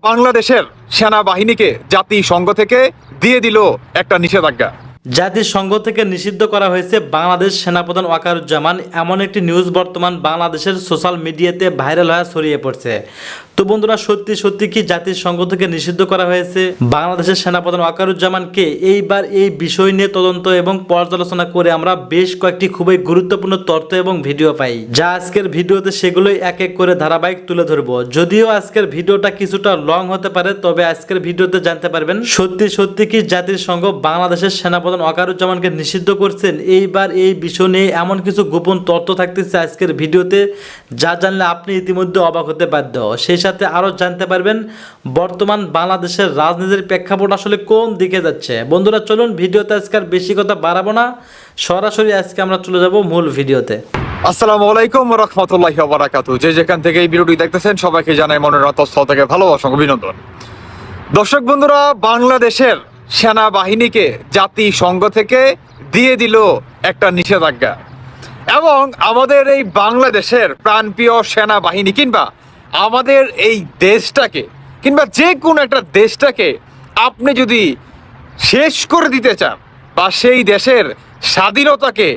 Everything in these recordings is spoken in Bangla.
বাংলাদেশের সেনাবাহিনীকে জাতিসংঘ থেকে দিয়ে দিল একটা নিষেধাজ্ঞা। জাতিসংঘ থেকে নিষিদ্ধ করা হয়েছে বাংলাদেশ সেনাপ্রধান ওয়াকারুজ্জামান। এমন একটি নিউজ বর্তমান বাংলাদেশের সোশ্যাল মিডিয়াতে ভাইরাল হয়ে ছড়িয়ে পড়ছে। তো বন্ধুরা, সত্যি সত্যি কি জাতিসংঘ থেকে নিষিদ্ধ করা হয়েছে বাংলাদেশের সেনাপ্রধান ওয়াকারুজ্জামানকে? এইবার এই বিষয় নিয়ে তদন্ত এবং পর্যালোচনা করে আমরা বেশ কয়েকটি খুবই গুরুত্বপূর্ণ তথ্য এবং ভিডিও পাই, যা আজকের ভিডিওতে সেগুলোই এক এক করে ধারাবাহিক তুলে ধরবো। যদিও আজকের ভিডিওটা কিছুটা লং হতে পারে, তবে আজকের ভিডিওতে জানতে পারবেন সত্যি সত্যি কি জাতিসংঘ বাংলাদেশের সেনাপ্রধান ওয়াকারুজ্জামানকে নিষিদ্ধ করছেন। এইবার এই বিষয় নিয়ে এমন কিছু গোপন তথ্য থাকতেছে আজকের ভিডিওতে, যা জানলে আপনি ইতিমধ্যে অবাক হতে বাধ্য। সেই সাথে আরও জানতে পারবেন বর্তমান বাংলাদেশের রাজনীতির প্রেক্ষাপট আসলে কোন দিকে যাচ্ছে। বন্ধুরা চলুন, ভিডিওতে আজকে আর বেশি কথা বাড়াবো না, সরাসরি আজকে আমরা চলে যাব মূল ভিডিওতে। আসসালামু আলাইকুম ওয়া রাহমাতুল্লাহি ওয়া বারাকাতুহু। যে যেখান থেকে এই ভিডিওটি দেখতেছেন সবাইকে জানাই মনের অন্তঃস্থল থেকে ভালোবাসা ও অভিনন্দন। দর্শক বন্ধুরা, বাংলাদেশের সেনাবাহিনীকে জাতিসংঘ থেকে দিয়ে দিল একটা নিষেধাজ্ঞা এবং আমাদের এই বাংলাদেশের প্রাণপ্রিয় সেনাবাহিনী কিংবা আমাদের এই দেশটাকে কিংবা যে কোনো একটা দেশটাকে আপনি যদি শেষ করে দিতে চান বা সেই দেশের স্বাধীনতাকে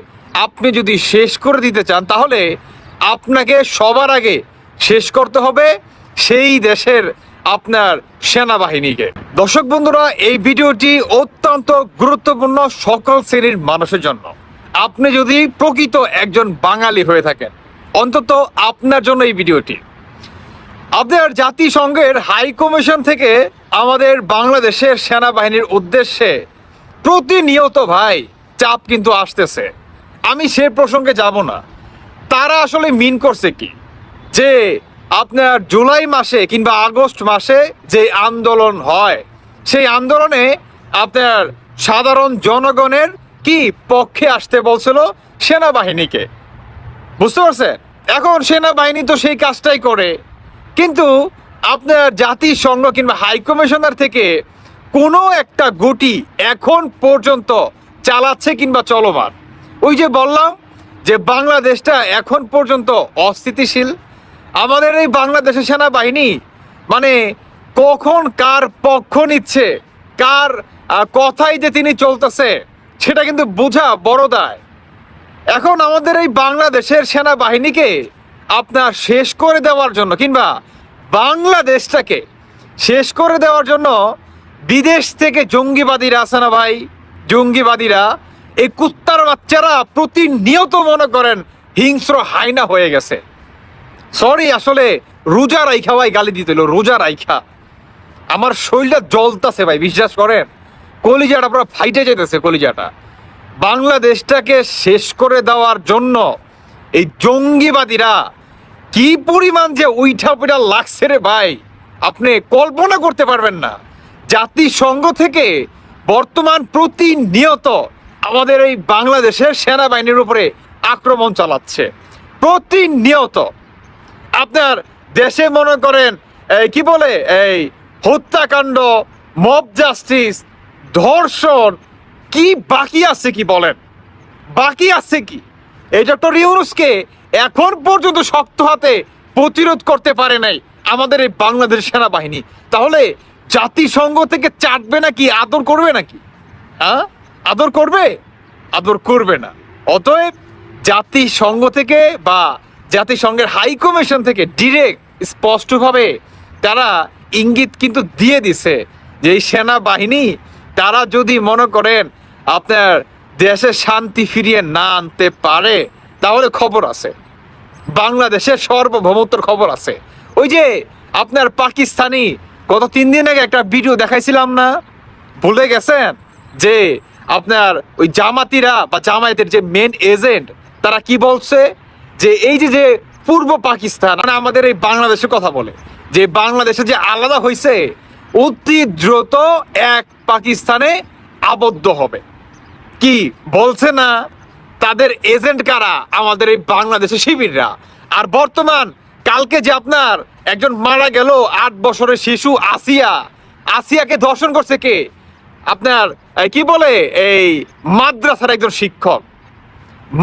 আপনি যদি শেষ করে দিতে চান, তাহলে আপনাকে সবার আগে শেষ করতে হবে সেই দেশের আপনার সেনাবাহিনীকে। দর্শক বন্ধুরা, এই ভিডিওটি অত্যন্ত গুরুত্বপূর্ণ সকল শ্রেণীর মানুষের জন্য। আপনি যদি প্রকৃত একজন বাঙালি হয়ে থাকেন, অন্তত আপনার জন্য এই ভিডিওটি। আপনার জাতিসংঘের হাই কমিশন থেকে আমাদের বাংলাদেশের সেনাবাহিনীর উদ্দেশ্যে প্রতিনিয়ত ভাই চাপ কিন্তু আসতেছে। আমি সে প্রসঙ্গে যাব না। তারা আসলে মিন করছে কি, যে আপনার জুলাই মাসে কিংবা আগস্ট মাসে যে আন্দোলন হয়, সেই আন্দোলনে আপনার সাধারণ জনগণের কি পক্ষে আসতে বলছিল সেনাবাহিনীকে, বুঝতে পারছেন? এখন সেনাবাহিনী তো সেই কাজটাই করে, কিন্তু আপনার জাতিসংঘ কিংবা হাই কমিশনার থেকে কোনো একটা গুটি এখন পর্যন্ত চালাচ্ছে কিংবা চলমান। ওই যে বললাম যে বাংলাদেশটা এখন পর্যন্ত অস্থিতিশীল। আমাদের এই বাংলাদেশের সেনাবাহিনী মানে কখন কার পক্ষ নিচ্ছে, কার কথাই যে তিনি চলতেছে, সেটা কিন্তু বোঝা বড় দায়। এখন আমাদের এই বাংলাদেশের সেনাবাহিনীকে আপনার শেষ করে দেওয়ার জন্য কিংবা বাংলাদেশটাকে শেষ করে দেওয়ার জন্য বিদেশ থেকে জঙ্গিবাদীরা আছে না ভাই, জঙ্গিবাদীরা, এই কুত্তার বাচ্চারা প্রতিনিয়ত মনে করেন হিংস্র হায়না হয়ে গেছে। সরি, আসলে রোজা রাইখা ভাই গালি দিতে হলো, রোজা রাইখা আমার শরীরটা জ্বলতাছে ভাই, বিশ্বাস করেন। কলিজাটা পুরো ফাইটে যেতেছে, কলিজাটা। বাংলাদেশটাকে শেষ করে দেওয়ার জন্য এই জঙ্গিবাদীরা কি পরিমাণ যে উইঠা পিঠা লাগছে রে ভাই, আপনি কল্পনা করতে পারবেন না। জাতিসংঘ থেকে বর্তমান প্রতিনিয়ত আমাদের এই বাংলাদেশের সেনাবাহিনীর উপরে আক্রমণ চালাচ্ছে প্রতিনিয়ত। আপনার দেশে মনে করেন কি বলে, এই হত্যাকাণ্ড, মব জাস্টিস, ধর্ষণ, কি বাকি আছে কি বলেন? বাকি আছে কি? এই ডক্টর ইউনূসকে এখন পর্যন্ত শক্ত হাতে প্রতিরোধ করতে পারে নাই আমাদের এই বাংলাদেশ সেনাবাহিনী। তাহলে জাতিসংঘ থেকে চাটবে নাকি, আদর করবে নাকি? হ্যাঁ, আদর করবে? আদর করবে না। অতএব জাতিসংঘ থেকে বা জাতিসংঘের হাই কমিশন থেকে ডিরেক্ট স্পষ্টভাবে তারা ইঙ্গিত কিন্তু দিয়ে দিছে যে এই সেনাবাহিনী তারা যদি মনে করেন আপনার দেশে শান্তি ফিরিয়ে না আনতে পারে, তাহলে খবর আছে, বাংলাদেশের সার্বভৌমত্বর খবর আছে। ওই যে আপনার পাকিস্তানি গত 3 দিন আগে একটা ভিডিও দেখাইছিলাম না, ভুলে গেছেন? যে আপনার ওই জামাতিরা বা জামায়াতের যে মেন এজেন্ট, তারা কি বলছে যে এই যে পূর্ব পাকিস্তান মানে আমাদের এই বাংলাদেশের কথা বলে, যে বাংলাদেশে যে আলাদা হয়েছে, অতি দ্রুত এক পাকিস্তানে আবদ্ধ হবে। কি বলছে না? তাদের এজেন্ট কারা? আমাদের এই বাংলাদেশের শিবিররা। আর বর্তমান কালকে যে আপনার একজন মারা গেল, 8 বছরের শিশু আসিয়াকে ধর্ষণ করছে কে? আপনার কি বলে, এই মাদ্রাসার একজন শিক্ষক,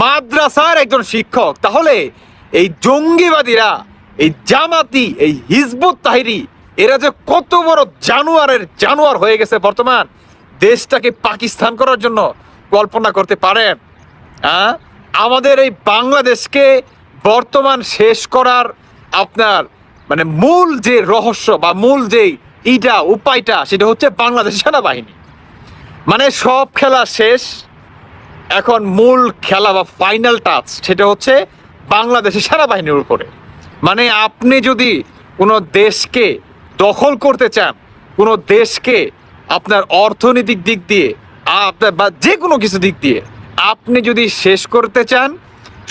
মাদ্রাসার একজন শিক্ষক। তাহলে এই জঙ্গিবাদীরা, এই জামাতি, এই হিজবুত তাহরির এরা যে কত বড় জানোয়ার হয়ে গেছে বর্তমান, দেশটাকে পাকিস্তান করার জন্য কল্পনা করতে পারেন? আমাদের এই বাংলাদেশকে বর্তমান শেষ করার আপনার মানে মূল যে রহস্য বা মূল যে উপায়টা সেটা হচ্ছে বাংলাদেশ সেনাবাহিনী। মানে সব খেলা শেষ, এখন মূল খেলা বা ফাইনাল টাচ সেটা হচ্ছে বাংলাদেশের সেনাবাহিনীর উপরে। মানে আপনি যদি কোনো দেশকে দখল করতে চান, কোনো দেশকে আপনার অর্থনৈতিক দিক দিয়ে আপনার বা যে কোনো কিছু দিক দিয়ে আপনি যদি শেষ করতে চান,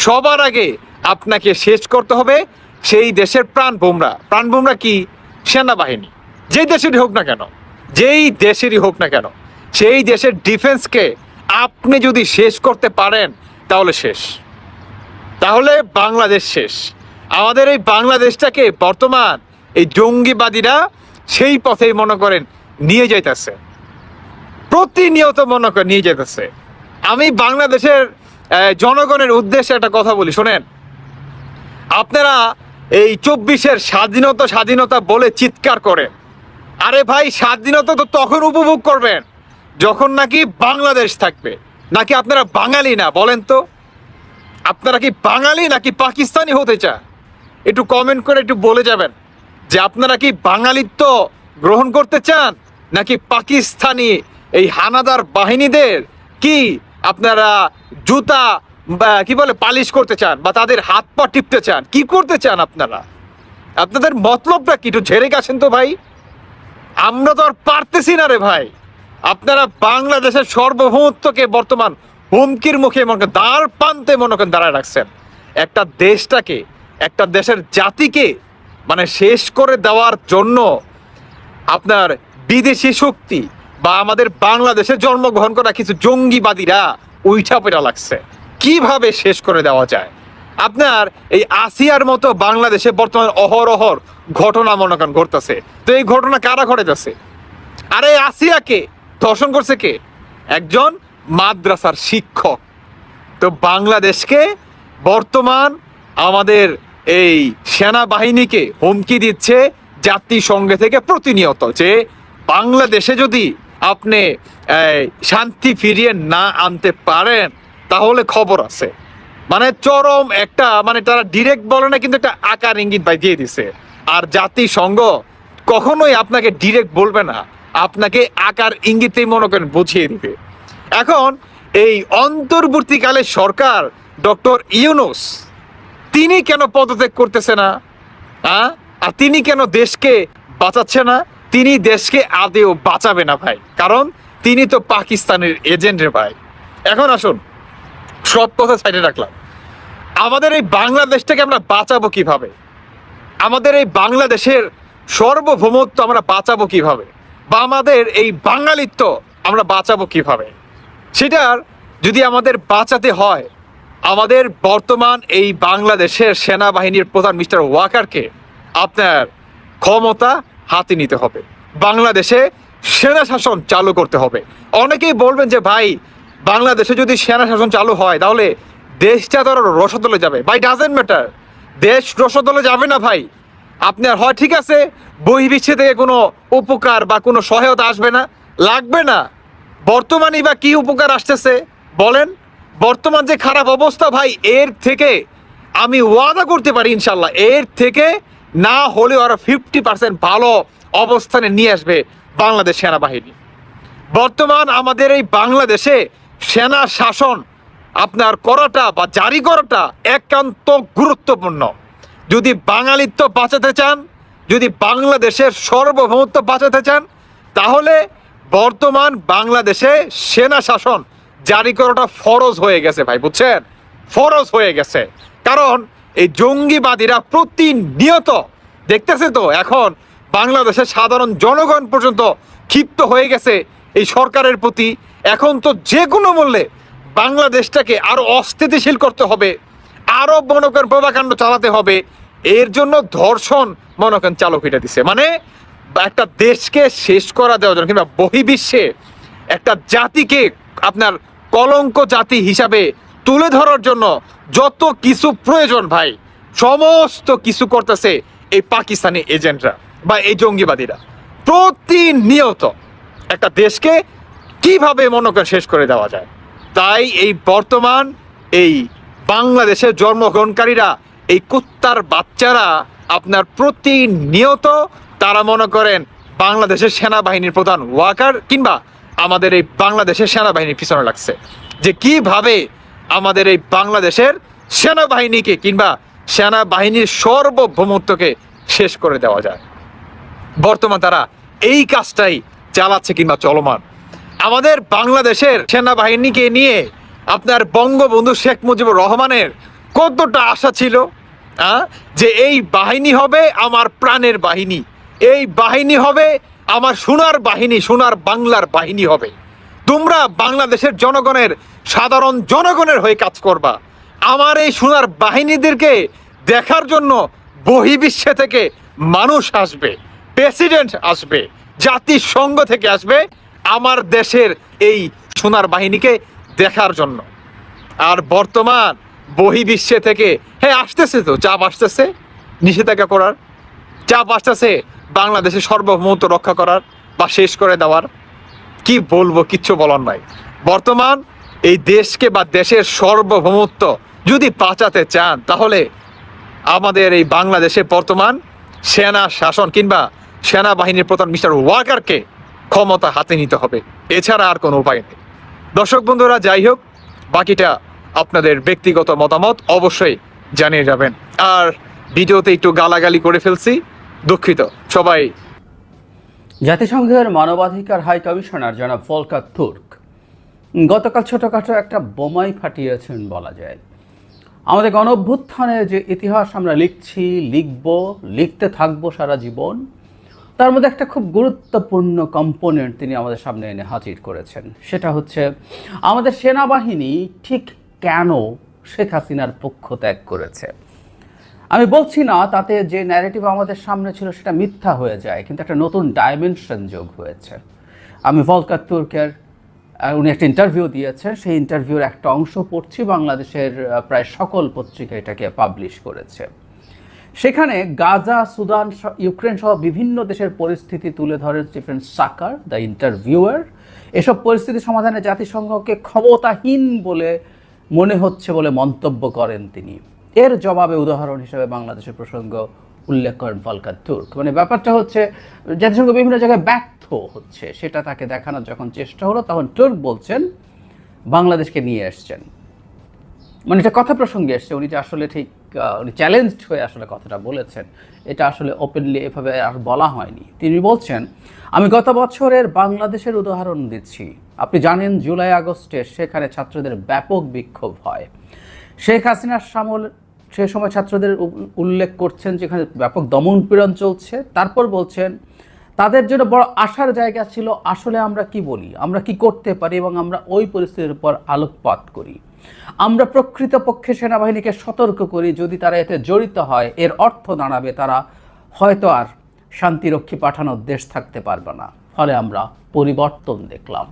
সবার আগে আপনাকে শেষ করতে হবে সেই দেশের প্রাণভোমরা কি? সেনাবাহিনী। যেই দেশেরই হোক না কেন, সেই দেশের ডিফেন্সকে আপনি যদি শেষ করতে পারেন তাহলে বাংলাদেশ শেষ। আমাদের এই বাংলাদেশটাকে বর্তমান এই জঙ্গিবাদীরা সেই পথেই মনে করেন নিয়ে যাইতেছে, প্রতিনিয়ত মনে করেন নিয়ে যেতেছে। আমি বাংলাদেশের জনগণের উদ্দেশ্যে একটা কথা বলি, শোনেন। আপনারা এই 24-এর স্বাধীনতা বলে চিৎকার করেন। আরে ভাই, স্বাধীনতা তো তখন উপভোগ করবেন যখন নাকি বাংলাদেশ থাকবে। নাকি আপনারা বাঙালি না? বলেন তো, আপনারা কি বাঙালি নাকি পাকিস্তানি হতে চান? একটু কমেন্ট করে একটু বলে যাবেন যে আপনারা কি বাঙালিত্ব গ্রহণ করতে চান নাকি পাকিস্তানি এই হানাদার বাহিনীদের কি আপনারা জুতা বা কি বলে পালিশ করতে চান, বা তাদের হাত পা টিপতে চান? কি করতে চান আপনারা? আপনাদের মতলবটা কি? একটু ঝেড়ে গেছেন তো ভাই। আমরা তো আর পারতেছি না রে ভাই। আপনারা বাংলাদেশের সার্বভৌমত্বকে বর্তমান হুমকির মুখে দাঁড় প্রান্তে দাঁড়ায় রাখছেন। একটা দেশটাকে, একটা দেশের জাতিকে মানে শেষ করে দেওয়ার জন্য আপনার বিদেশি শক্তি বা আমাদের বাংলাদেশে জন্মগ্রহণ করা কিছু জঙ্গিবাদীরা উইঠা পেটা লাগছে কিভাবে শেষ করে দেওয়া যায়। আপনার এই আসিয়ার মতো বাংলাদেশে বর্তমান অহরহর ঘটনা মনে করেন ঘটতেছে। তো এই ঘটনা কারা ঘটাইতেছে? আরে আসিয়াকে ধর্ষণ করছে কে? একজন মাদ্রাসার শিক্ষক। তো বাংলাদেশকে বর্তমান আমাদের এই সেনাবাহিনীকে হুমকি দিচ্ছে জাতিসংঘ থেকে প্রতিনিয়ত যে বাংলাদেশে যদি আপনি শান্তি ফিরিয়ে না আনতে পারেন তাহলে খবর আছে। মানে চরম একটা, মানে তারা ডিরেক্ট বলে না, কিন্তু একটা আকার ইঙ্গিত ভাই দিয়ে দিছে। আর জাতিসংঘ কখনোই আপনাকে ডিরেক্ট বলবে না, আপনাকে আকার ইঙ্গিতেই মনে করেন বুঝিয়ে দিবে। এখন এই অন্তর্বর্তীকালে সরকার ডক্টর ইউনূস তিনি কেন পদত্যাগ করতেছে না? আর তিনি কেন দেশকে বাঁচাচ্ছে না? তিনি দেশকে আদেও বাঁচাবে না ভাই, কারণ তিনি তো পাকিস্তানের এজেন্ট রে ভাই। এখন আসুন, সব কথা সাইডে রাখলাম, আমাদের এই বাংলাদেশটাকে আমরা বাঁচাবো কিভাবে? আমাদের এই বাংলাদেশের সার্বভৌমত্ব আমরা বাঁচাবো কিভাবে, বা আমাদের এই বাঙালিত্ব আমরা বাঁচাবো কিভাবে? সেটার যদি আমাদের বাঁচাতে হয়, আমাদের বর্তমান এই বাংলাদেশের সেনাবাহিনীর প্রধান মিস্টার ওয়াকারকে আপনার ক্ষমতা হাতে নিতে হবে, বাংলাদেশে সেনা শাসন চালু করতে হবে। অনেকেই বলবেন যে ভাই, বাংলাদেশে যদি সেনা শাসন চালু হয় তাহলে দেশটা তো রসদলে যাবে। ভাই, ডাজেন্ট ম্যাটার, দেশ রসদলে যাবে না ভাই। আপনার হয় ঠিক আছে, বহির্বিশ্ব থেকে কোনো উপকার বা কোনো সহায়তা আসবে না, লাগবে না। বর্তমানই বা কি উপকার আসতেছে বলেন? বর্তমান যে খারাপ অবস্থা ভাই, এর থেকে আমি ওয়াদা করতে পারি ইনশাল্লাহ, এর থেকে না হলেও আরো 50% ভালো অবস্থানে নিয়ে আসবে বাংলাদেশ সেনাবাহিনী। বর্তমান আমাদের এই বাংলাদেশে সেনা শাসন আপনার করাটা বা জারি করাটা একান্ত গুরুত্বপূর্ণ। যদি বাঙালিত্ব বাঁচাতে চান, যদি বাংলাদেশের সার্বভৌমত্ব বাঁচাতে চান, তাহলে বর্তমান বাংলাদেশে সেনা শাসন জারি করাটা ফরজ হয়ে গেছে ভাই, বুঝছেন? ফরজ হয়ে গেছে। কারণ এই জঙ্গিবাদীরা প্রতিনিয়ত দেখতেছে তো, এখন বাংলাদেশের সাধারণ জনগণ পর্যন্ত ক্ষিপ্ত হয়ে গেছে এই সরকারের প্রতি। এখন তো যে কোনো মূল্যে বাংলাদেশটাকে আরো অস্থিতিশীল করতে হবে, আরো মনে করেন প্রভাকাণ্ড চালাতে হবে। এর জন্য ধর্ষণ মনে করেন চালু করে দিছে, মানে একটা দেশকে শেষ করা দেওয়ার জন্য, কিংবা বহির্বিশ্বে একটা জাতিকে আপনার কলঙ্ক জাতি হিসাবে তুলে ধরার জন্য যত কিছু প্রয়োজন ভাই, সমস্ত কিছু করতেছে এই পাকিস্তানি এজেন্টরা। বা এই জঙ্গিবাদীরা প্রতিনিয়ত একটা দেশকে কিভাবে মনে করেন শেষ করে দেওয়া যায়। তাই এই বর্তমান এই বাংলাদেশের জন্মগ্রহণকারীরা, এই কুত্তার বাচ্চারা আপনার প্রতিনিয়ত তারা মনে করেন বাংলাদেশের সেনাবাহিনীর প্রধান ওয়াকার কিংবা আমাদের এই বাংলাদেশের সেনাবাহিনীর পিছনে লাগছে, যে কিভাবে আমাদের এই বাংলাদেশের সেনাবাহিনীকে কিংবা সেনাবাহিনীর সার্বভৌমত্বকে শেষ করে দেওয়া যায়। বর্তমান তারা এই কাজটাই চালাচ্ছে কিংবা চলমান। আমাদের বাংলাদেশের সেনাবাহিনীকে নিয়ে আপনার বঙ্গবন্ধু শেখ মুজিবুর রহমানের কতটা আশা ছিল, যে এই বাহিনী হবে আমার প্রাণের বাহিনী, এই বাহিনী হবে আমার সোনার বাহিনী, সোনার বাংলার বাহিনী হবে। তোমরা বাংলাদেশের জনগণের, সাধারণ জনগণের হয়ে কাজ করবা। আমার এই সোনার বাহিনীদেরকে দেখার জন্য বহির্বিশ্বে থেকে মানুষ আসবে, প্রেসিডেন্ট আসবে, জাতিসংঘ থেকে আসবে আমার দেশের এই সোনার বাহিনীকে দেখার জন্য। আর বর্তমান বহির্বিশ্বে থেকে হ্যাঁ আসতেছে, তো চাপ আসতেছে নিষেধাজ্ঞা করার, চাপ আসতেছে বাংলাদেশের সার্বভৌমত্ব রক্ষা করার বা শেষ করে দেওয়ার। কি বলবো, কিচ্ছু বলার নাই। বর্তমান এই দেশকে বা দেশের সার্বভৌমত্ব যদি বাঁচাতে চান, তাহলে আমাদের এই বাংলাদেশে বর্তমান সেনা শাসন কিংবা সেনাবাহিনীর প্রধান মিস্টার ওয়াকারকে ক্ষমতা হাতে নিতে হবে, এছাড়া আর কোনো উপায় নেই। দর্শক বন্ধুরা, যাই হোক, বাকিটা আপনাদের ব্যক্তিগত মতামত অবশ্যই জানিয়ে যাবেন। আর ভিডিওতে একটু গালাগালি করে ফেলছি, দুঃখিত সবাই। জাতিসংঘের মানবাধিকার হাই কমিশনার জনাব ভলকার তুর্ক গতকাল ছোটোখাটো একটা বোমাই ফাটিয়েছেন বলা যায়। আমাদের গণ অভ্যুত্থানের যে ইতিহাস আমরা লিখছি, লিখতে থাকবো সারা জীবন, তার মধ্যে একটা খুব গুরুত্বপূর্ণ কম্পোনেন্ট তিনি আমাদের সামনে এনে হাজির করেছেন। সেটা হচ্ছে আমাদের সেনাবাহিনী ঠিক কেন শেখ হাসিনার পক্ষ ত্যাগ করেছে। আমি বলছি না তাতে যে ন্যারেটিভ আমাদের সামনে ছিল সেটা মিথ্যা হয়ে যায়, কিন্তু একটা নতুন ডাইমেনশন যোগ হয়েছে। আমি ভলকার তুর্কের উনি একটা ইন্টারভিউ দিয়েছেন, সেই ইন্টারভিউর একটা অংশ পড়ছি, বাংলাদেশের প্রায় সকল পত্রিকা এটাকে পাবলিশ করেছে। সেখানে গাজা, সুদান, ইউক্রেন সহ বিভিন্ন দেশের পরিস্থিতি তুলে ধরেন স্টিফেন সাকার, দ্য ইন্টারভিউয়ার। এসব পরিস্থিতি সমাধানে জাতিসংঘকে ক্ষমতাহীন বলে মনে হচ্ছে বলে মন্তব্য করেন তিনি। এর জবাবে উদাহরণ হিসেবে বাংলাদেশের প্রসঙ্গ উল্লেখ করেন ভলকার তুর্ক। মানে ব্যাপারটা হচ্ছে জাতিসংঘ বিভিন্ন জায়গায় ব্যর্থ হচ্ছে, সেটা তাকে দেখানোর যখন চেষ্টা হলো, তখন তুর্ক বলছেন বাংলাদেশকে নিয়ে এসছেন। মানে এটা কথা প্রসঙ্গে এসছে, উনি যে আসলে ঠিক উনি চ্যালেঞ্জড হয়ে আসলে কথাটা বলেছেন, এটা আসলে ওপেনলি এভাবে আর বলা হয়নি। তিনি বলছেন, আমি গত বছরের বাংলাদেশের উদাহরণ দিচ্ছি। আপনি জানেন জুলাই আগস্টে সেখানে ছাত্রদের ব্যাপক বিক্ষোভ হয়। শেখ হাসিনার সে সময় ছাত্রদের উল্লেখ করছেন যেখানে ব্যাপক দমন পীড়ন চলছে। তারপর বলছেন তাদের জন্য বড় আশার জায়গা ছিল, আসলে আমরা কি বলি, আমরা কি করতে পারি, এবং আমরা ওই পরিস্থিতির উপর আলোকপাত করি। আমরা প্রকৃতপক্ষে সেনাবাহিনীকে সতর্ক করি, যদি তারা এতে জড়িত হয় এর অর্থ দাঁড়াবে তারা হয়তো আর শান্তিরক্ষী পাঠানোর দেশ থাকতে পারবে না। ফলে আমরা পরিবর্তন দেখলাম।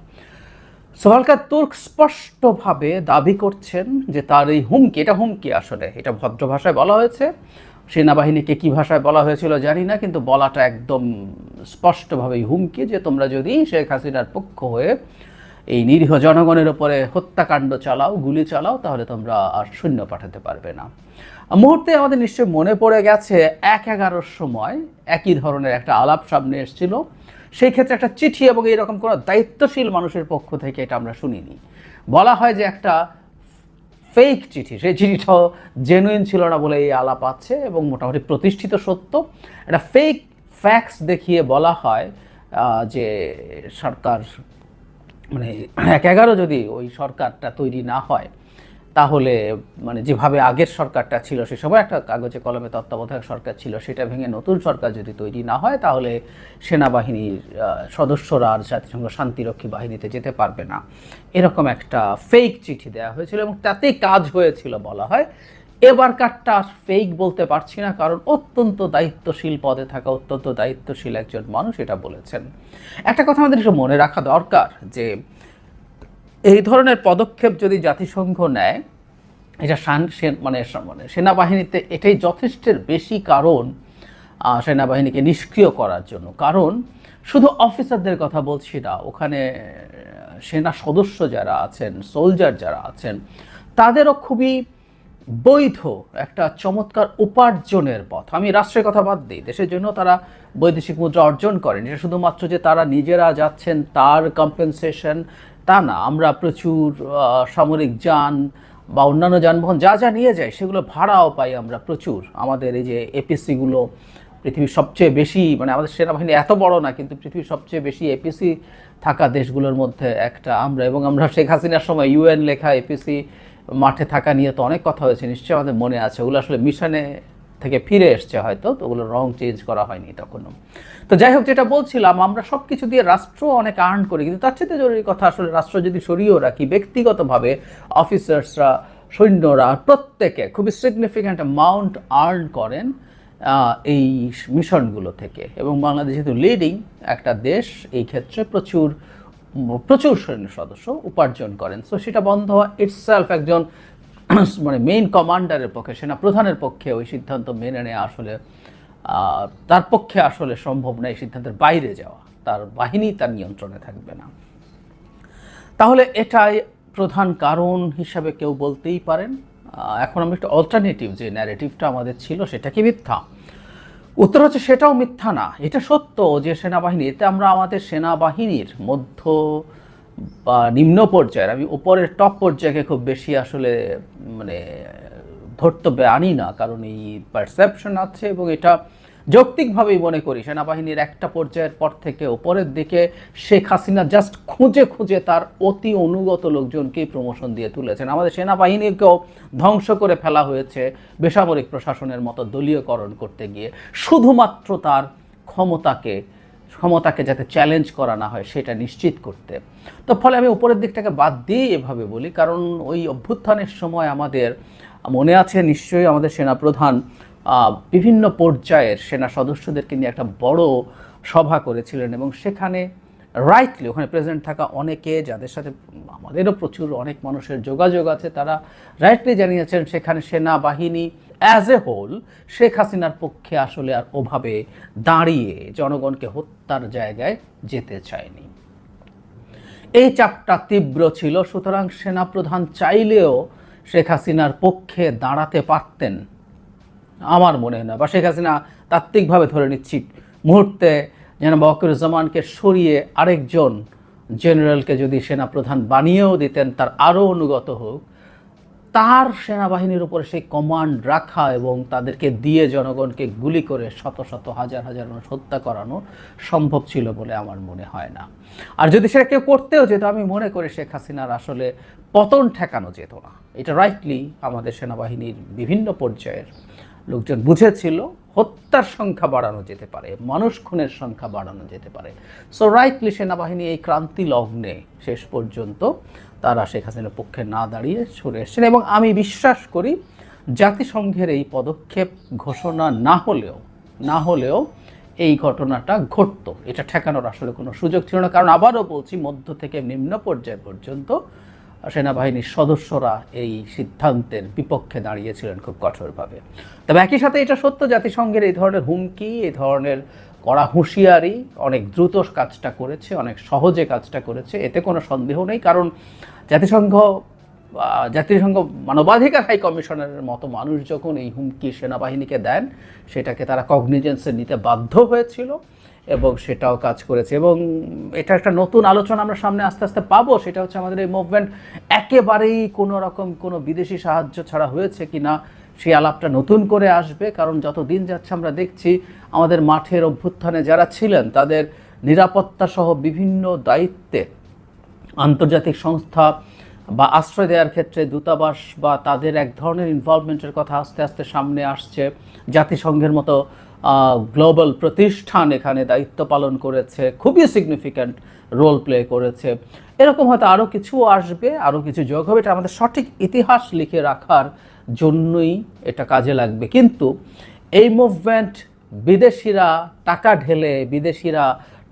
ভলকার তুর্ক স্পষ্টভাবে দাবি করছেন যে তার এই হুমকি, এটা হুমকি আসলে, এটা ভদ্র ভাষায় বলা হয়েছে, সেনাবাহিনীকে কী ভাষায় বলা হয়েছিল জানি না, কিন্তু বলাটা একদম স্পষ্টভাবেই হুমকি, যে তোমরা যদি শেখ হাসিনার পক্ষ হয়ে এই নিরীহ জনগণের উপরে হত্যাকাণ্ড চালাও, গুলি চালাও, তাহলে তোমরা আর সৈন্য পাঠাতে পারবে না। মুহূর্তে আমাদের নিশ্চয়ই মনে পড়ে গেছে 1-11 সময় একই ধরনের একটা আলাপ সামনে এসেছিল। সেই ক্ষেত্রে একটা চিঠি এবং এইরকম কোনো দায়িত্বশীল মানুষের পক্ষ থেকে এটা আমরা শুনিনি। বলা হয় যে একটা ফেক চিঠি, সেই চিঠিটাও জেনুইন ছিল না বলে এই আলাপ আছে, এবং মোটামুটি প্রতিষ্ঠিত সত্য। একটা ফেক ফ্যাক্স দেখিয়ে বলা হয় যে সরকার, মানে 1-11 যদি ওই সরকারটা তৈরি না হয়, তাহলে মানে যেভাবে আগের সরকারটা ছিল, সে সময় একটা কাগজে কলমে তত্ত্বাবধায়ক সরকার ছিল, সেটা ভেঙে নতুন সরকার যদি তৈরি না হয়, তাহলে সেনাবাহিনীর সদস্যরা আর জাতিসংঘ শান্তিরক্ষী বাহিনীতে যেতে পারবে না। এরকম একটা ফেক চিঠি দেওয়া হয়েছিল এবং তাতেই কাজ হয়েছিল বলা হয়। এবারকারটা ফেক বলতে পারছি না, কারণ অত্যন্ত দায়িত্বশীল পদে থাকা, অত্যন্ত দায়িত্বশীল একজন মানুষ এটা বলেছেন। একটা কথা আমাদের একটু মনে রাখা দরকার, যে এই ধরনের পদক্ষেপ যদি জাতিসংঘ নেয়, এটা মানে সেনাবাহিনীতে এটাই যথেষ্টের বেশি, কারণ সেনাবাহিনীকে নিষ্ক্রিয় করার জন্য। কারণ শুধু অফিসারদের কথা বলছি না, ওখানে সেনা সদস্য যারা আছেন, সোলজার যারা আছেন, তাদেরও খুবই বৈধ একটা চমৎকার উপার্জনের পথ। আমি রাষ্ট্রের কথা বাদ দিই, দেশের জন্য তারা বৈদেশিক মুদ্রা অর্জন করেন। এটা শুধুমাত্র যে তারা নিজেরা যাচ্ছেন তার কম্পেনসেশন তা না, আমরা প্রচুর সামরিক যান বা অন্যান্য যানবাহন যা যা নিয়ে যাই সেগুলো ভাড়াও পাই আমরা প্রচুর। আমাদের এই যে এপিসিগুলো পৃথিবীর সবচেয়ে বেশি, মানে আমাদের সেনাবাহিনী এত বড় না, কিন্তু পৃথিবীর সবচেয়ে বেশি এপিসি থাকা দেশগুলোর মধ্যে একটা আমরা। এবং আমরা শেখ হাসিনার সময় ইউএন লেখা এপিসি মাঠে থাকা নিয়ে তো অনেক কথা হয়েছে, নিশ্চয়ই আমাদের মনে আছে। ওগুলো আসলে মিশনে থেকে ফিরে এসছে হয়তো, তো ওগুলো রং চেঞ্জ করা হয়নি তখনও। তো যাই হোক, যেটা বলছিলাম, আমরা সব কিছু দিয়ে রাষ্ট্র অনেক আর্ন করি, কিন্তু তার চেয়ে জরুরি কথা আসলে রাষ্ট্র যদি সরিয়েও রাখি, ব্যক্তিগতভাবে অফিসার্সরা, সৈন্যরা প্রত্যেকে খুবই সিগনিফিক্যান্ট অ্যামাউন্ট আর্ন করেন এই মিশনগুলো থেকে। এবং বাংলাদেশ যেহেতু লিডিং একটা দেশ এই ক্ষেত্রে, প্রচুর সৈন্য সদস্য উপার্জন করেন। সো সেটা বন্ধ হওয়া ইটসেলফ একজন মানে মেইন কমান্ডারের পক্ষে, সেনা প্রধানের পক্ষে ওই সিদ্ধান্ত মেনে নেওয়া আসলে তার পক্ষে আসলে সম্ভব না, এই সিদ্ধান্তের বাইরে যাওয়া। তার বাহিনী তার নিয়ন্ত্রণে থাকবে না। তাহলে এটাই প্রধান কারণ হিসাবে কেউ বলতেই পারেন। এখন আমি একটা অল্টারনেটিভ যে ন্যারেটিভটা আমাদের ছিল সেটা কি মিথ্যা? উত্তর হচ্ছে সেটাও মিথ্যা না। এটা সত্য যে সেনাবাহিনী, এতে আমরা আমাদের সেনাবাহিনীর মধ্য বা নিম্ন পর্যায়ের, আমি উপরের টপ পর্যায়কে খুব বেশি আসলে মানে ধর্তব্যে আনি না, কারণ এই পারসেপশন আছে এবং এটা যৌক্তিকভাবেই মনে করি সেনাবাহিনীর একটা পর্যায়ের পর থেকে উপরের দিকে শেখ হাসিনা জাস্ট খুঁজে খুঁজে তার অতি অনুগত লোকজনকেই প্রমোশন দিয়ে তুলেছেন। আমাদের সেনাবাহিনীকেও ধ্বংস করে ফেলা হয়েছে বেসামরিক প্রশাসনের মতো দলীয়করণ করতে গিয়ে, শুধুমাত্র তার ক্ষমতাকে যাতে চ্যালেঞ্জ করা না হয় সেটা নিশ্চিত করতে। তো ফলে আমি উপরের দিকটাকে বাদ দিয়ে এভাবে বলি, কারণ ওই অভ্যুত্থানের সময় আমাদের মনে আছে নিশ্চয়ই, আমাদের সেনাপ্রধান বিভিন্ন পর্যায়ের সেনা সদস্যদেরকে নিয়ে একটা বড় সভা করেছিলেন এবং সেখানে রাইটলি ওখানে প্রেজেন্ট থাকা অনেকে, যাদের সাথে আমাদেরও প্রচুর অনেক মানুষের যোগাযোগ আছে, তারা রাইটলি জানিয়েছেন সেখানে সেনাবাহিনী অ্যাজ এ হোল শেখ হাসিনার পক্ষে আসলে আর ওভাবে দাঁড়িয়ে জনগণকে হত্যার জায়গায় যেতে চায়নি। এই চাপটা তীব্র ছিল, সুতরাং সেনাপ্রধান চাইলেও শেখ হাসিনার পক্ষে দাঁড়াতে পারতেন আমার মনে হয় না। বা শেখ হাসিনা তাত্ত্বিকভাবে ধরে নিচ্ছি মুহূর্তে জনাব ওয়াকারুজ্জামানকে সরিয়ে আরেকজন জেনারেলকে যদি সেনাপ্রধান বানিয়েও দিতেন, তার আরও অনুগত হোক, তার সেনাবাহিনীর উপরে সেই কমান্ড রাখা এবং তাদেরকে দিয়ে জনগণকে গুলি করে শত শত হাজার হাজার মানুষ হত্যা করানো সম্ভব ছিল বলে আমার মনে হয় না। আর যদি সেটা কেউ করতেও যেত, আমি মনে করি শেখ হাসিনার আসলে পতন ঠেকানো যেত না। এটা রাইটলি আমাদের সেনাবাহিনীর বিভিন্ন পর্যায়ের লোকজন বুঝেছিল। হত্যার সংখ্যা বাড়ানো যেতে পারে, মানুষ খুনের সংখ্যা বাড়ানো যেতে পারে। সো রাইটলি সেনাবাহিনী এই ক্রান্তি লগ্নে শেষ পর্যন্ত তারা শেখ হাসিনার পক্ষে না দাঁড়িয়ে সরে এসেছেন। এবং আমি বিশ্বাস করি জাতিসংঘের এই পদক্ষেপ ঘোষণা না হলেও এই ঘটনাটা ঘটতো। এটা ঠেকানোর আসলে কোনো সুযোগ ছিল না, কারণ আবারও বলছি, মধ্য থেকে নিম্ন পর্যায় পর্যন্ত সেনাবাহিনীর সদস্যরা এই সিদ্ধান্তের বিপক্ষে দাঁড়িয়েছিলেন খুব কঠোরভাবে। তবে একই সাথে এটা সত্য, জাতিসংঘের এই ধরনের হুমকি, এই ধরনের কড়া হুঁশিয়ারি অনেক দ্রুত কাজটা করেছে, অনেক সহজে কাজটা করেছে, এতে কোনো সন্দেহ নেই। কারণ জাতিসংঘ মানবাধিকার হাই কমিশনারের মতো মানুষ যখন এই হুমকি সেনাবাহিনীকে দেন, সেটাকে তারা কগনিজেন্সে নিতে বাধ্য হয়েছিল এবং সেটাও কাজ করেছে। এবং এটা একটা নতুন আলোচনা আমরা সামনে আস্তে আস্তে পাবো, সেটা হচ্ছে আমাদের এই মুভমেন্ট একেবারেই কোনো রকম কোনো বিদেশি সাহায্য ছাড়া হয়েছে কিনা, সেই আলাপটা নতুন করে আসবে। কারণ যত দিন যাচ্ছে আমরা দেখছি আমাদের মাঠের অভ্যুত্থানে যারা ছিলেন তাদের নিরাপত্তা সহ বিভিন্ন দায়িত্বে আন্তর্জাতিক সংস্থা বা আশ্রয় দেওয়ার ক্ষেত্রে দূতাবাস বা তাদের এক ধরনের ইনভলভমেন্টের কথা আস্তে আস্তে সামনে আসছে। জাতিসংঘের মতো গ্লোবাল প্রতিষ্ঠান এখানে দায়িত্ব পালন করেছে, খুবই সিগনিফিক্যান্ট রোল প্লে করেছে। এরকম হয়তো আরও কিছু আসবে, আরও কিছু যোগ হবে। এটা আমাদের সঠিক ইতিহাস লিখে রাখার জন্যই এটা কাজে লাগবে। কিন্তু এই মুভমেন্ট বিদেশিরা টাকা ঢেলে, বিদেশিরা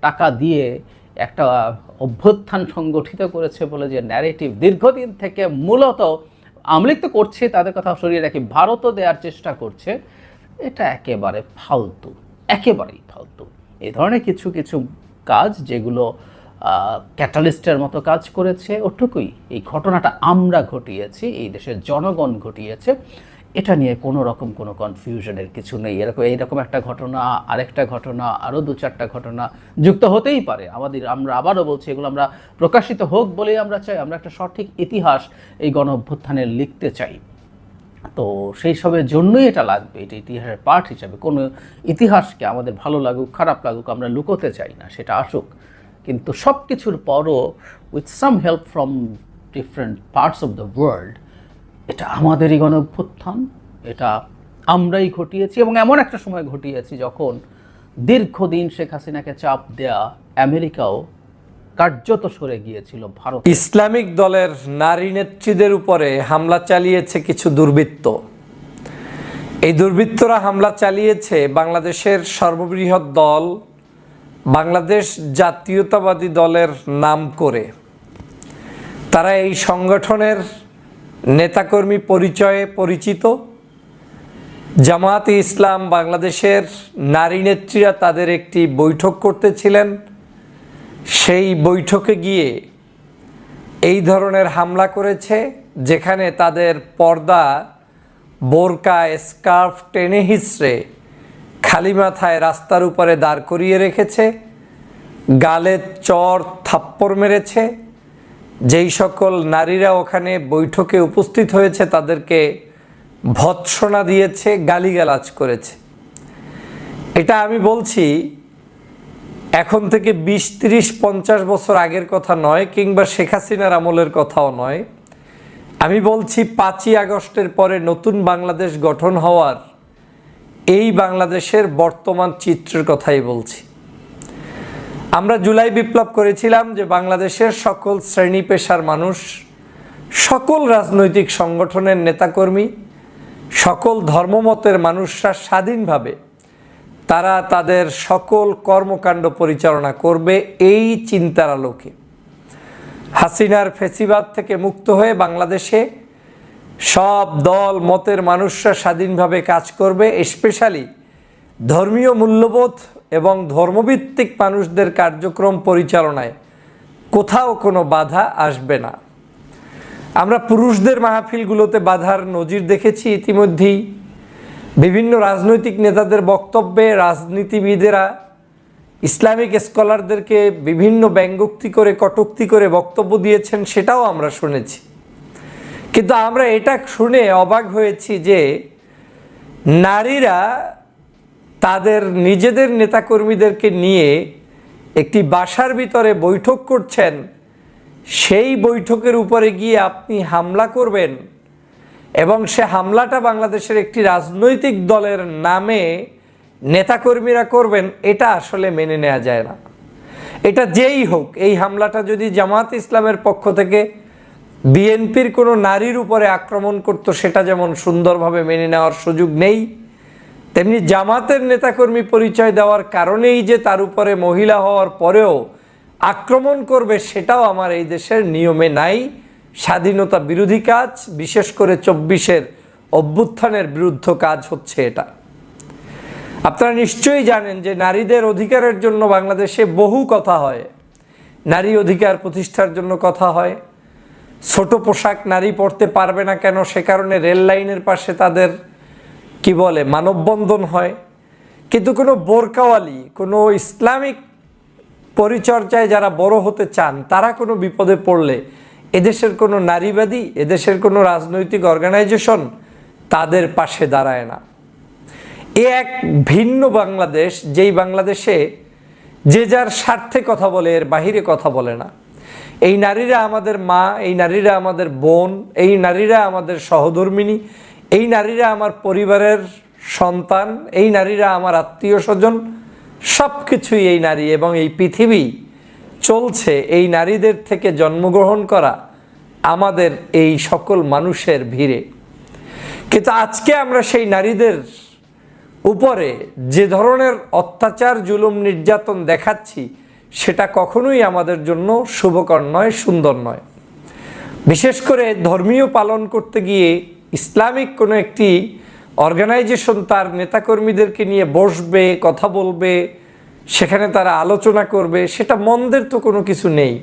টাকা দিয়ে একটা অভ্যুত্থান সংগঠিত করেছে বলে যে ন্যারেটিভ দীর্ঘদিন থেকে মূলত আমলিক তো করছে, তাদের কথা সরিয়ে রাখি, ভারতও দেওয়ার চেষ্টা করছে, এটা একেবারে ফালতু। একেবারেই ফালতু। এই ধরনের কিছু কিছু কাজ যেগুলো ক্যাটালিস্টের মতো কাজ করেছে, ওটুকুই। এই ঘটনাটা আমরা ঘটিয়েছি, এই দেশের জনগণ ঘটিয়েছে, এটা নিয়ে কোনো রকম কোনো কনফিউশনের কিছু নেই। এইরকম একটা ঘটনা, আরেকটা ঘটনা, আরও 2-4টা ঘটনা যুক্ত হতেই পারে। আমরা আবারও বলছি, এগুলো আমরা প্রকাশিত হোক বলেই আমরা চাই। আমরা একটা সঠিক ইতিহাস এই গণ অভ্যুত্থানের লিখতে চাই। তো সেই সবের জন্যই এটা লাগবে, এটা ইতিহাসের পার্ট হিসাবে। কোনো ইতিহাসকে আমাদের ভালো লাগুক খারাপ লাগুক আমরা লুকোতে চাই না, সেটা আসুক। কিন্তু সব কিছুর পরও with some help from different parts of the world, এটা আমাদেরই গণ অভ্যুত্থান, এটা আমরাই ঘটিয়েছি। এবং এমন একটা সময় ঘটিয়েছি যখন দীর্ঘদিন শেখ হাসিনাকে চাপ দেয়া আমেরিকাও কার্যত সরে গিয়েছিল ভারত। ইসলামিক দলের নারী নেত্রীদের উপরে হামলা চালিয়েছে কিছু দুর্বৃত্ত। এই দুর্বৃত্তরা হামলা চালিয়েছে বাংলাদেশের সর্ববৃহৎ দল বাংলাদেশ জাতীয়তাবাদী দলের নাম করে। তারা এই সংগঠনের নেতাকর্মী পরিচয়ে পরিচিত। জামায়াতে ইসলাম বাংলাদেশের নারী নেত্রীরা তাদের একটি বৈঠক করতেছিলেন। সেই বৈঠকে গিয়ে এই ধরনের হামলা করেছে, যেখানে তাদের পর্দা, বোরকা, স্কার্ফ টেনে হিঁচড়ে খালি মাথায় রাস্তার উপরে দাঁড় করিয়ে রেখেছে, গালে চর থাপ্পড় মেরেছে। যেই সকল নারীরা ওখানে বৈঠকে উপস্থিত হয়েছে তাদেরকে ভৎসনা দিয়েছে, গালিগালাজ করেছে। এটা আমি বলছি এখন থেকে 20, 30, 50 বছর আগের কথা নয়, কিংবা শেখ হাসিনার আমলের কথাও নয়। আমি বলছি 5ই আগস্টের পরে নতুন বাংলাদেশ গঠন হওয়ার এই বাংলাদেশের বর্তমান চিত্রের কথাই বলছি। আমরা জুলাই বিপ্লব করেছিলাম যে বাংলাদেশের সকল শ্রেণী পেশার মানুষ, সকল রাজনৈতিক সংগঠনের নেতাকর্মী, সকল ধর্মমতের মানুষরা স্বাধীনভাবে তারা তাদের সকল কর্মকাণ্ড পরিচালনা করবে এই চিন্তার আলোকে। হাসিনার ফেসিবাদ থেকে মুক্ত হয়ে বাংলাদেশে সব দল মতের মানুষরা স্বাধীনভাবে কাজ করবে। স্পেশালি ধর্মীয় মূল্যবোধ এবং ধর্মভিত্তিক মানুষদের কার্যক্রম পরিচালনায় কোথাও কোনো বাধা আসবে না। আমরা পুরুষদের মাহফিলগুলোতে বাধার নজির দেখেছি ইতিমধ্যেই। বিভিন্ন রাজনৈতিক নেতাদের বক্তব্যে রাজনীতিবিদেরা ইসলামিক স্কলারদেরকে বিভিন্ন ব্যঙ্গোক্তি করে, কটূক্তি করে বক্তব্য দিয়েছেন, সেটাও আমরা শুনেছি। কিন্তু আমরা এটা শুনে অবাক হয়েছি যে নারীরা তাদের নিজেদের নেতাকর্মীদেরকে নিয়ে একটি বাসার ভিতরে বৈঠক করছেন। সেই বৈঠকের উপরে গিয়ে আপনি হামলা করবেন এবং সে হামলাটা বাংলাদেশের একটি রাজনৈতিক দলের নামে নেতাকর্মীরা করবেন, এটা আসলে মেনে নেওয়া যায় না। এটা যেই হোক, এই হামলাটা যদি জামায়াত ইসলামের পক্ষ থেকে বিএনপির কোনো নারীর উপরে আক্রমণ করত, সেটা যেমন সুন্দরভাবে মেনে নেওয়ার সুযোগ নেই, তেমনি জামাতের নেতাকর্মী পরিচয় দেওয়ার কারণেই যে তার উপরে মহিলা হওয়ার পরেও আক্রমণ করবে, সেটাও আমার এই দেশের নিয়মে নাই। স্বাধীনতা বিরোধী কাজ, বিশেষ করে 24-এর অভ্যুত্থানের বিরুদ্ধ কাজ হচ্ছে এটা। আপনারা নিশ্চয়ই জানেন যে নারীদের অধিকারের জন্য বাংলাদেশে বহু কথা হয়। নারী অধিকার প্রতিষ্ঠার জন্য কথা হয়। ছোট পোশাক নারী পরতে পারবে না কেন, সে কারণে রেল লাইনের পাশে তাদের মানববন্ধন হয়। কিন্তু কোনো বোরকাওয়ালি, কোনো ইসলামিক পরিচর্যায় যারা বড় হতে চান, তারা কোনো বিপদে পড়লে এদেশের কোনো নারীবাদী, এদেশের কোনো রাজনৈতিক অর্গানাইজেশন তাদের পাশে দাঁড়ায় না। এ এক ভিন্ন বাংলাদেশ, যেই বাংলাদেশে যে যার স্বার্থে কথা বলে, এর বাহিরে কথা বলে না। এই নারীরা আমাদের মা, এই নারীরা আমাদের বোন, এই নারীরা আমাদের সহধর্মিণী, এই নারীরা আমার পরিবারের সন্তান, এই নারীরা আমার আত্মীয় স্বজন, সব কিছুই এই নারী। এবং এই পৃথিবী চলছে এই নারীদের থেকে জন্মগ্রহণ করা আমাদের এই সকল মানুষের ভিড়ে। কিন্তু আজকে আমরা সেই নারীদের উপরে যে ধরনের অত্যাচার, জুলুম, নির্যাতন দেখাচ্ছি, সেটা কখনোই আমাদের জন্য শুভকর নয়, সুন্দর নয়। বিশেষ করে ধর্মীয় পালন করতে গিয়ে ইসলামিক কোনো একটি অর্গানাইজেশন তার নেতাকর্মীদেরকে নিয়ে বসবে, কথা বলবে, সেখানে তারা আলোচনা করবে, সেটা মন্দের তো কোনো কিছু নেই।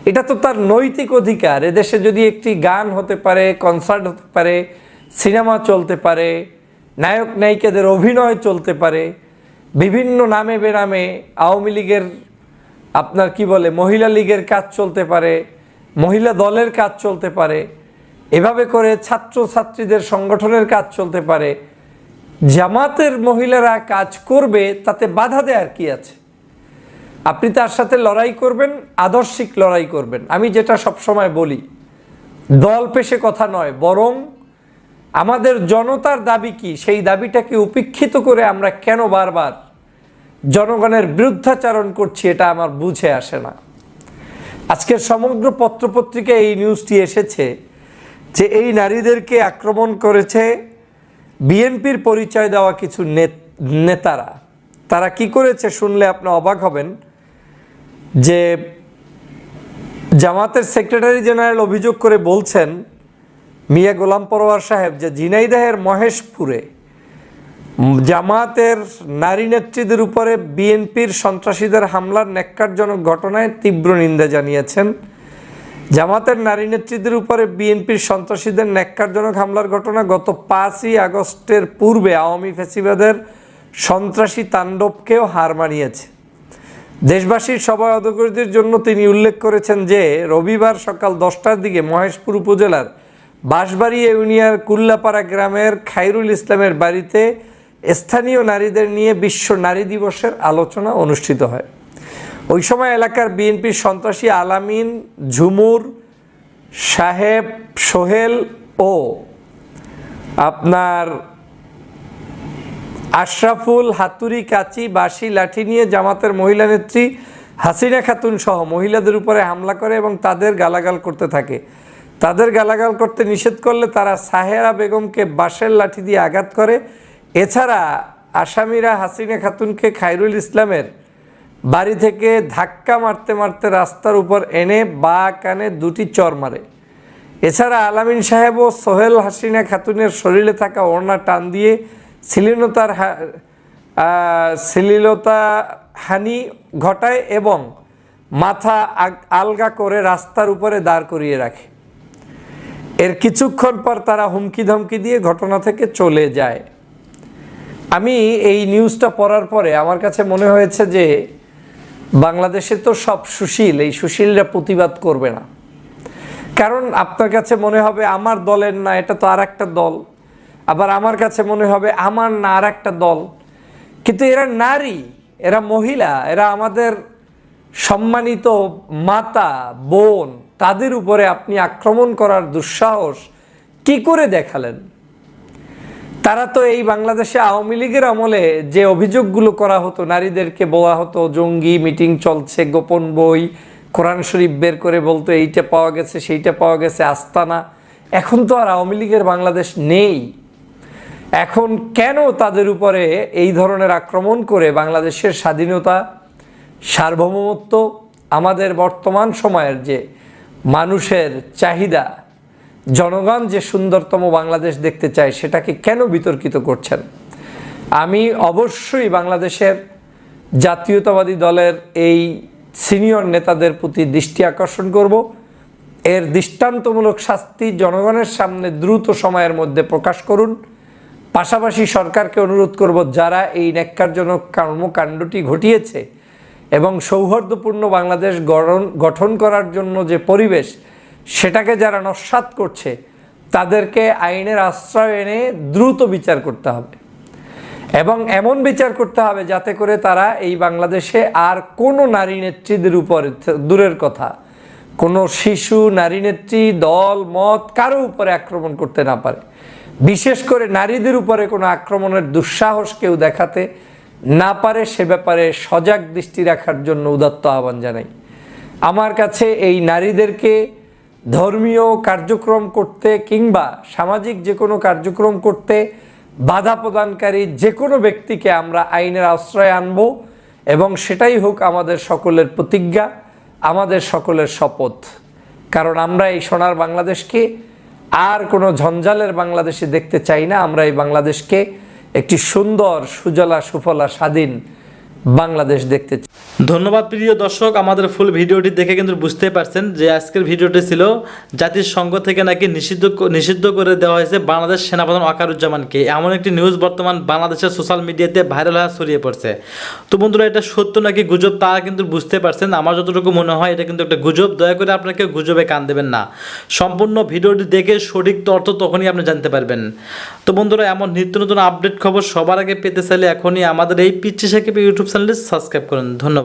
এটা তো তার নৈতিক অধিকার। এদেশে যদি একটি গান হতে পারে, কনসার্ট হতে পারে, সিনেমা চলতে পারে, নায়ক নায়িকাদের অভিনয় চলতে পারে, বিভিন্ন নামে বেনামে আওয়ামী লীগের আপনার কি বলে মহিলা লীগের কাজ চলতে পারে, মহিলা দলের কাজ চলতে পারে, এভাবে করে ছাত্র ছাত্রীদের সংগঠনের কাজ চলতে পারে, জামাতের মহিলারা কাজ করবে, তাতে বাধা দেওয়ার কি আছে? আপনি তার সাথে লড়াই করবেন, আদর্শিক লড়াই করবেন। আমি যেটা সবসময় বলি, দল পেশে কথা নয়, বরং আমাদের জনতার দাবি কি, সেই দাবিটাকে উপেক্ষিত করে আমরা কেন বারবার জনগণের বিরুদ্ধাচারণ করছি, এটা আমার বুঝে আসে না। আজকের সমগ্র পত্রপত্রিকায় এই নিউজটি এসেছে যে এই নারীদেরকে আক্রমণ করেছে বিএনপির পরিচয় দেওয়া কিছু নেতারা। তারা কি করেছে শুনলে আপনি অবাক হবেন যে জামাতের সেক্রেটারি জেনারেল অভিযোগ করে বলছেন, মিয়া গোলাম পরোয়ার সাহেব, যে ঝিনাইদহের মহেশপুরে জামাতের নারী নেত্রীদের উপরে বিএনপির সন্ত্রাসীদের হামলার ন্যাক্কারজনক ঘটনায় তীব্র নিন্দা জানিয়েছেন। জামাতের নারী নেত্রীদের উপরে বিএনপির সন্ত্রাসীদের ন্যাক্কারজনক হামলার ঘটনা গত 5ই আগস্টের পূর্বে আওয়ামী ফ্যাসিবাদের সন্ত্রাসী তাণ্ডবকেও হার মানিয়েছে। দেশবাসীর সবাই অবগতির জন্য তিনি উল্লেখ করেছেন যে রবিবার সকাল 10টার দিকে মহেশপুর উপজেলার বাঁশবাড়ি ইউনিয়নের কুল্লাপাড়া গ্রামের খায়রুল ইসলামের বাড়িতে স্থানীয় নারীদের নিয়ে বিশ্ব নারী দিবসের আলোচনা অনুষ্ঠিত হয়। ওই সময় এলাকার বিএনপির সন্ত্রাসী আলামিন, ঝুমুর সাহেব, সোহেল ও আপনার আশরাফুল হাতুড়ি, কাঁচি, বাঁশি, লাঠি নিয়ে জামাতের মহিলা নেত্রী হাসিনা খাতুন সহ মহিলাদের উপরে হামলা করে এবং তাদের গালাগাল করতে থাকে। তাদের গালাগাল করতে নিষেধ করলে তারা সাহেরা বেগমকে বাঁশের লাঠি দিয়ে আঘাত করে। এছাড়া আসামিরা হাসিনা খাতুনকে খায়রুল ইসলামের বাড়ি থেকে ধাক্কা মারতে মারতে রাস্তার উপর এনে বাঁ কানে 2টি চর মারে। এছাড়া আলামিন সাহেব ও সোহেল হাসিনা খাতুনের শরীরে থাকা ওড়না টান দিয়ে শ্লীলতা হানি ঘটায় এবং মাথা আলগা করে রাস্তার উপরে দাঁড় করিয়ে রাখে। এর কিছুক্ষণ পর তারা হুমকি ধমকি দিয়ে ঘটনা থেকে চলে যায়। আমি এই নিউজটা পড়ার পরে আমার কাছে মনে হয়েছে যে বাংলাদেশে তো সব সুশীল, এই সুশীলরা প্রতিবাদ করবে না। কারণ আপনার কাছে মনে হবে আমার দলের না, এটা তো আর একটা দল। আবার আমার কাছে মনে হবে আমার না, আর একটা দল। কিন্তু এরা নারী, এরা মহিলা, এরা আমাদের সম্মানিত মাতা, বোন, তাদের উপরে আপনি আক্রমণ করার দুঃসাহস কি করে দেখালেন? তারা তো এই বাংলাদেশে আওয়ামী লীগের আমলে যে অভিযোগগুলো করা হতো, নারীদেরকে বলা হতো জঙ্গি, মিটিং চলছে, গোপন বই, কোরআন শরীফ বের করে বলতো এইটা পাওয়া গেছে, সেইটা পাওয়া গেছে, আস্তানা। এখন তো আর আওয়ামী লীগের বাংলাদেশ নেই। এখন কেন তাদের উপরে এই ধরনের আক্রমণ করে বাংলাদেশের স্বাধীনতা, সার্বভৌমত্ব, আমাদের বর্তমান সময়ের যে মানুষের চাহিদা, জনগণ যে সুন্দরতম বাংলাদেশ দেখতে চায়, সেটাকে কেন বিতর্কিত করছেন? আমি অবশ্যই বাংলাদেশের জাতীয়তাবাদী দলের এই সিনিয়র নেতাদের প্রতি দৃষ্টি আকর্ষণ করব। এর দৃষ্টান্তমূলক শাস্তি জনগণের সামনে দ্রুত সময়ের মধ্যে প্রকাশ করুন। পাশাপাশি সরকারকে অনুরোধ করব, যারা এই ন্যাক্কারজনক কর্মকাণ্ডটি ঘটিয়েছে এবং সৌহার্দ্যপূর্ণ বাংলাদেশ গঠন করার জন্য যে পরিবেশ, সেটাকে যারা নস্যাৎ করছে, তাদেরকে আইনের আশ্রয় এনে দ্রুত বিচার করতে হবে এবং এমন বিচার করতে হবে যাতে করে তারা এই বাংলাদেশে আর কোনো নারী নেত্রীদের উপরে, দূরের কথা কোনো শিশু, নারী নেত্রী, দল, মত কারো উপরে আক্রমণ করতে না পারে। বিশেষ করে নারীদের উপরে কোনো আক্রমণের দুঃসাহস কেউ দেখাতে না পারে, সে ব্যাপারে সজাগ দৃষ্টি রাখার জন্য উদাত্ত আহ্বান জানাই। আমার কাছে এই নারীদেরকে ধর্মীয় কার্যক্রম করতে কিংবা সামাজিক যে কোনো কার্যক্রম করতে বাধা প্রদানকারী যে কোনো ব্যক্তিকে আমরা আইনের আশ্রয় আনব এবং সেটাই হোক আমাদের সকলের প্রতিজ্ঞা, আমাদের সকলের শপথ। কারণ আমরা এই সোনার বাংলাদেশকে আর কোনো ঝঞ্ঝালের বাংলাদেশে দেখতে চাই না। আমরা এই বাংলাদেশকে একটি সুন্দর সুজলা সুফলা স্বাধীন বাংলাদেশ দেখতে চাই। ধন্যবাদ প্রিয় দর্শক, আমাদের ফুল ভিডিওটি দেখে কিন্তু বুঝতে পারছেন যে আজকের ভিডিওটি ছিল জাতিসংঘ থেকে নাকি নিষিদ্ধ করে দেওয়া হয়েছে বাংলাদেশ সেনাপ্রধান ওয়াকারুজ্জামানকে। এমন একটি নিউজ বর্তমান বাংলাদেশের সোশ্যাল মিডিয়াতে ভাইরাল হয়ে ছড়িয়ে পড়ছে। তো বন্ধুরা, এটা সত্য নাকি গুজব তা কিন্তু বুঝতে পারছেন। আমার যতটুকু মনে হয় এটা কিন্তু একটা গুজব। দয়া করে আপনাকে গুজবে কান দেবেন না, সম্পূর্ণ ভিডিওটি দেখে সঠিক তথ্য তখনই আপনি জানতে পারবেন। তো বন্ধুরা, এমন নিত্য নতুন আপডেট খবর সবার আগে পেতে চাইলে এখনই আমাদের এই পিচ্চি সাকিব ইউটিউব চ্যানেলটি সাবস্ক্রাইব করুন। ধন্যবাদ।